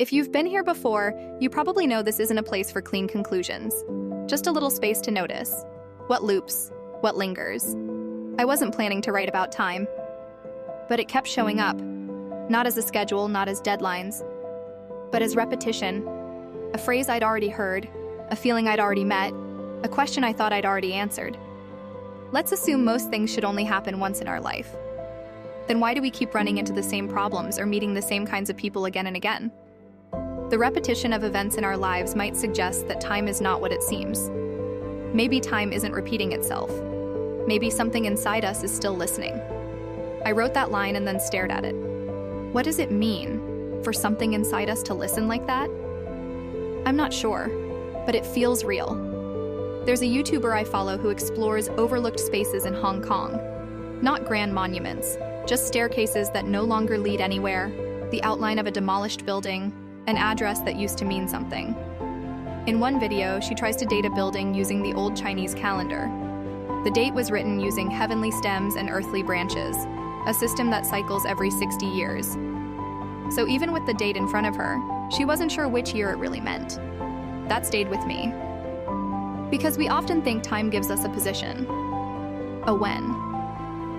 If you've been here before, you probably know this isn't a place for clean conclusions. Just a little space to notice. What loops? What lingers? I wasn't planning to write about time, but it kept showing up. Not as a schedule, not as deadlines, but as repetition. A phrase I'd already heard, a feeling I'd already met, a question I thought I'd already answered. Let's assume most things should only happen once in our life. Then why do we keep running into the same problems or meeting the same kinds of people again and again? The repetition of events in our lives might suggest that time is not what it seems. Maybe time isn't repeating itself. Maybe something inside us is still listening. I wrote that line and then stared at it. What does it mean for something inside us to listen like that? I'm not sure, but it feels real. There's a YouTuber I follow who explores overlooked spaces in Hong Kong. Not grand monuments, just staircases that no longer lead anywhere, the outline of a demolished building, an address that used to mean something. In one video, she tries to date a building using the old Chinese calendar. The date was written using heavenly stems and earthly branches, a system that cycles every 60 years. So even with the date in front of her, she wasn't sure which year it really meant. That stayed with me. Because we often think time gives us a position, a when,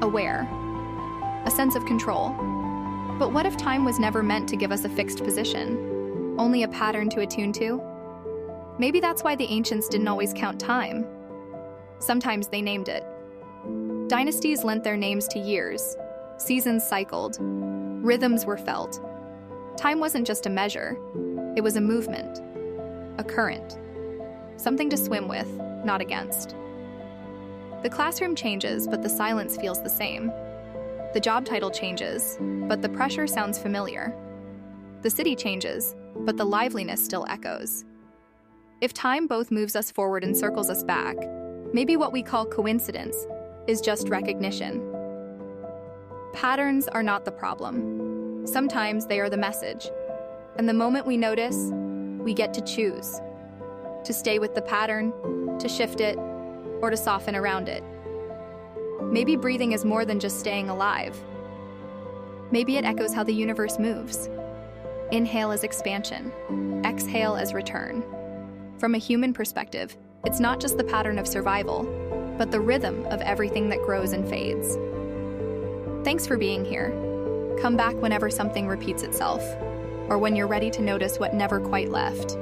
a where, a sense of control. But what if time was never meant to give us a fixed position? Only a pattern to attune to? Maybe that's why the ancients didn't always count time. Sometimes they named it. Dynasties lent their names to years. Seasons cycled. Rhythms were felt. Time wasn't just a measure. It was a movement, a current, something to swim with, not against. The classroom changes, but the silence feels the same. The job title changes, but the pressure sounds familiar. The city changes, but the liveliness still echoes. If time both moves us forward and circles us back, maybe what we call coincidence is just recognition. Patterns are not the problem. Sometimes they are the message. And the moment we notice, we get to choose. To stay with the pattern, to shift it, or to soften around it. Maybe breathing is more than just staying alive. Maybe it echoes how the universe moves. Inhale as expansion, exhale as return. From a human perspective, it's not just the pattern of survival, but the rhythm of everything that grows and fades. Thanks for being here. Come back whenever something repeats itself, or when you're ready to notice what never quite left.